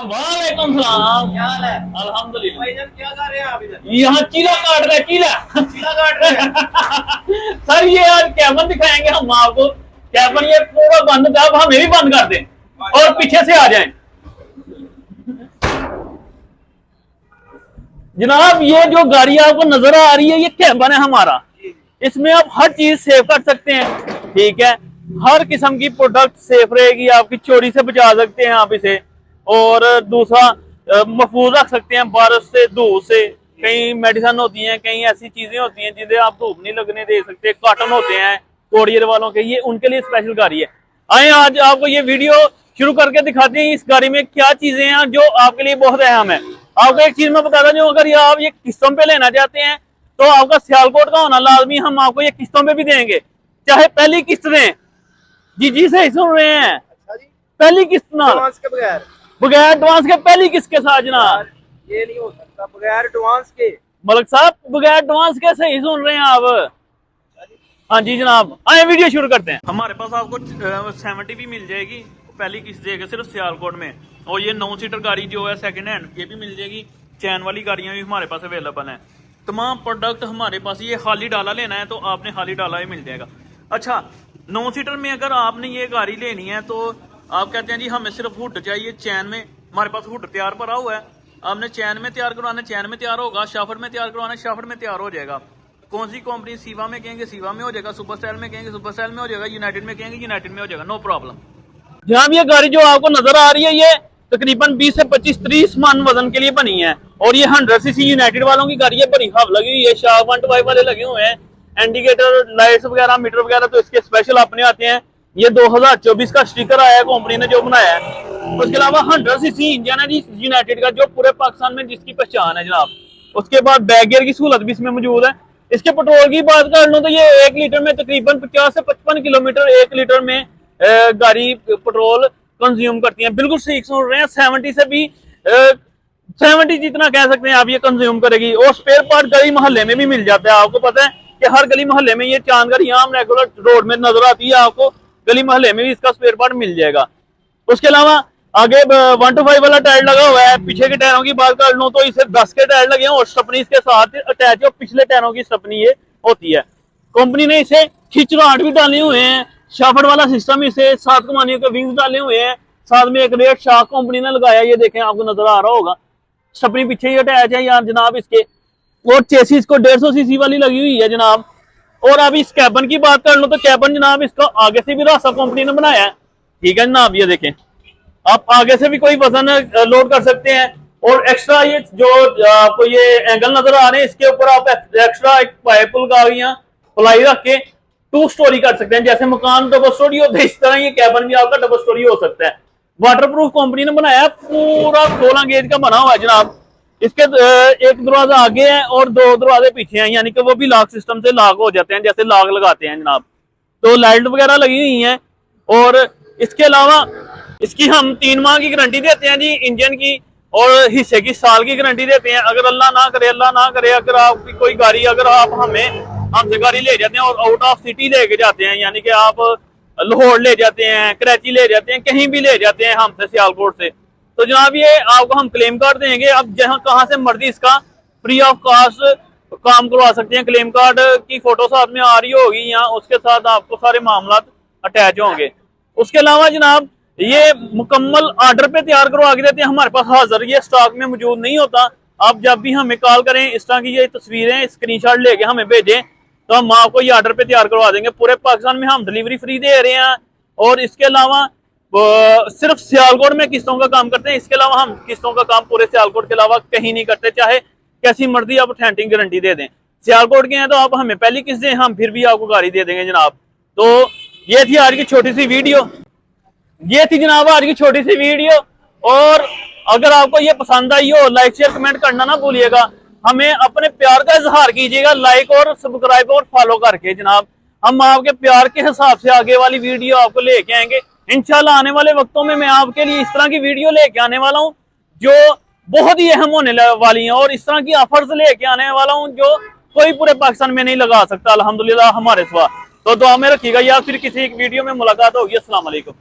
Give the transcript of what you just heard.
वालेकुम सलाम। क्या हाल है? अल्हम्दुलिल्लाह। भाईजान क्या कर रहे हैं आप इधर? यहाँ चीला काट रहे, चीला चीला काट रहे हैं। सर ये आज कैमन दिखाएंगे हम आपको। कैमन ये पूरा बंद था, अब हमें भी बंद कर दें और पीछे से आ जाएं। जनाब ये जो गाड़ी आपको नजर आ रही है ये कैमन है हमारा। इसमें आप हर चीज सेव कर सकते हैं, ठीक है। हर किस्म की प्रोडक्ट सेफ रहेगी, आपकी चोरी से बचा सकते हैं आप इसे। और दूसरा महफूज रख सकते हैं बारिश से, धूप से। कई मेडिसिन होती हैं, कई ऐसी चीजें होती हैं जिन्हें आप धूप नहीं लगने दे सकते। कॉटन होते हैं कोरियर वालों के, ये उनके लिए स्पेशल गाड़ी है। आए आज आपको ये वीडियो शुरू करके दिखाते हैं इस गाड़ी में क्या चीजें हैं जो आपके लिए बहुत अहम है। आपको एक चीज मैं बताता हूँ, अगर आप ये किस्तों पे लेना चाहते हैं तो आपका सियालकोट का होना लाजमी। हम आपको ये किस्तों पे भी देंगे, चाहे पहली किस्त दें। जी सही सुन रहे हैं। अच्छा जी। पहली किस्त ना एडवांस के बगैर? बगैर एडवांस के पहली किस्त के साथ जनाब। ये नहीं हो सकता बगैर एडवांस के। मलक साहब बगैर एडवांस के सही सुन रहे हैं आप। हाँ जी जनाब, आए वीडियो शुरू करते हैं। हमारे पास आपको 70 भी मिल जाएगी पहली किस्त देगा सिर्फ सियालकोट में। और ये 9 सीटर गाड़ी जो है सेकंड हैंड ये भी मिल जाएगी। चैन वाली गाड़ियां भी हमारे पास अवेलेबल हैं। तमाम प्रोडक्ट हमारे पास, ये खाली डाला लेना है तो आपने खाली डाला ही मिल जाएगा। अच्छा 9 सीटर में अगर आपने ये गाड़ी लेनी है तो आप कहते हैं जी हमें सिर्फ हुड चाहिए चैन में, हमारे पास हुड तैयार पड़ा हुआ है। आपने चैन में तैयार करवाना, चैन में तैयार होगा। शाफर में तैयार करवाना, शाफर में तैयार हो जाएगा। कौन सी कंपनी, सीवा में कहेंगे सीवा में हो जाएगा, सुपर स्टाइल में कहेंगे सुपर स्टाइल में हो जाएगा, यूनाइटेड में कहेंगे यूनाइटेड में हो जाएगा, नो प्रॉब्लम। जनाब ये गाड़ी जो आपको नजर आ रही है ये तकरीबन 20 से 25-30 मन वजन के लिए बनी है। और ये 100 सीसी यूनाइटेड वालों की गाड़ी है। बड़ी हब लगी हुई है, शार्प 125 वाले लगे हुए हैं। इंडिकेटर लाइट्स वगैरह मीटर वगैरह तो इसके स्पेशल अपने आते हैं। ये 2024 का स्टिकर आया है कंपनी ने जो बनाया है। उसके अलावा 100 सीसी इंजन है जी यूनाइटेड का, जो पूरे पाकिस्तान में जिसकी पहचान है जनाब। उसके बाद बैक गियर की सहूलत भी इसमें मौजूद है। इसके पेट्रोल की बात कर लूं तो ये 1 लीटर में तकरीबन 50 से 55 किलोमीटर 1 लीटर में गाड़ी पेट्रोल कंज्यूम करती है। बिल्कुल सही सुन रहे हैं, 70 से भी 70 जितना कह सकते हैं आप ये कंज्यूम करेगी। और स्पेयर पार्ट गली मोहल्ले में भी मिल जाता है। आपको पता है कि हर गली मोहल्ले में ये चांद गाड़ी आम रेगुलर रोड में नजर आती है, आपको गली मोहल्ले में भी इसका स्पेयर पार्ट मिल जाएगा। उसके अलावा आगे 125 वाला टायर लगा हुआ है। पीछे के टायरों की बात कर लूं तो इसे 10 के टायर लगे हैं और स्टपनी इसके साथ अटैच है। पिछले टायरों की स्टपनी ये होती है। कंपनी ने इसे खिचराट भी डाले हुए हैं, शाफट वाला सिस्टम, इसे 7 कमानियों के विंग्स डाले हुए हैं। साथ में एक रेड शार्क कंपनी ने लगाया, ये देखें आपको नजर आ रहा होगा। स्टपनी पीछे ही अटैच है यार जनाब इसके। और चेसिस को 150 सीसी वाली लगी हुई है जनाब। और अभी इस कैबन की बात कर लो तो कैबन जनाब इसका आगे से भी रास्ता कंपनी ने बनाया है, ठीक है जनाब। ये देखें आप आगे से भी कोई वजन लोड कर सकते हैं। और एक्स्ट्रा ये जो आपको ये एंगल नजर आ रहे हैं इसके ऊपर आप एक्स्ट्रा एक पाइप लगा प्लाई रख के 2 स्टोरी कर सकते हैं। जैसे मकान डबल स्टोरी होता है इस तरह ये कैबन भी आपका डबल स्टोरी हो सकता है। वाटरप्रूफ कंपनी ने बनाया है, पूरा 16 गेज का बना हुआ है जनाब। इसके एक दरवाजा आगे है और 2 दरवाजे पीछे हैं, यानी कि वो भी लॉक सिस्टम से लॉक हो जाते हैं जैसे लॉक लगाते हैं जनाब। तो लाइट वगैरह लगी हुई है। और इसके अलावा इसकी हम 3 माह की गारंटी देते हैं जी इंजन की, और हिस्से की साल की गारंटी देते हैं। अगर अल्लाह ना करे अगर आपकी कोई गाड़ी, अगर आप हमसे गाड़ी ले जाते हैं और आउट ऑफ सिटी लेके जाते हैं, यानी कि आप लाहौर ले जाते हैं, कराची ले जाते हैं, कहीं भी ले जाते हैं हमसे सियालकोट से, तो जनाब ये आपको हम क्लेम कार्ड देंगे। अब जहां कहां से मर्जी इसका फ्री ऑफ कॉस्ट काम करवा सकते हैं। क्लेम कार्ड की फोटो साथ में आ रही होगी यहाँ, उसके साथ आपको सारे मामला अटैच होंगे। उसके अलावा जनाब ये मुकम्मल ऑर्डर पे तैयार करवा के देते हैं, हमारे पास हाजिर ये स्टॉक में मौजूद नहीं होता। आप जब भी हमें कॉल करें, इस तरह की ये तस्वीरें स्क्रीनशॉट लेके हमें भेजें तो हम आपको ये ऑर्डर पे तैयार करवा देंगे। पूरे पाकिस्तान में हम डिलीवरी फ्री दे रहे हैं। और इसके अलावा सिर्फ सियालकोट में किस्तों का काम करते हैं। इसके अलावा हम किस्तों का काम पूरे सियालकोट के अलावा कहीं नहीं करते, चाहे कैसी मर्जी आप ऑथेंटिक गारंटी दे दें। सियालकोट के हैं तो आप हमें पहली किस्त दें, हम फिर भी आपको गाड़ी दे देंगे जनाब। तो ये थी आज की छोटी सी वीडियो, ये थी जनाब आज की छोटी सी वीडियो। और अगर आपको ये पसंद आई हो, लाइक शेयर कमेंट करना ना भूलिएगा। हमें अपने प्यार का इजहार कीजिएगा लाइक और सब्सक्राइब और फॉलो करके जनाब। हम आपके प्यार के हिसाब से आगे वाली वीडियो आपको लेके आएंगे इंशाल्लाह। आने वाले वक्तों में मैं आपके लिए इस तरह की वीडियो लेके आने वाला हूँ जो बहुत ही अहम होने वाली है। और इस तरह की ऑफर्स लेके आने वाला हूँ जो कोई पूरे पाकिस्तान में नहीं लगा सकता अल्हम्दुलिल्लाह हमारे सिवा। तो दुआ में रखिएगा यार, फिर किसी एक वीडियो में मुलाकात होगी। अस्सलाम वालेकुम।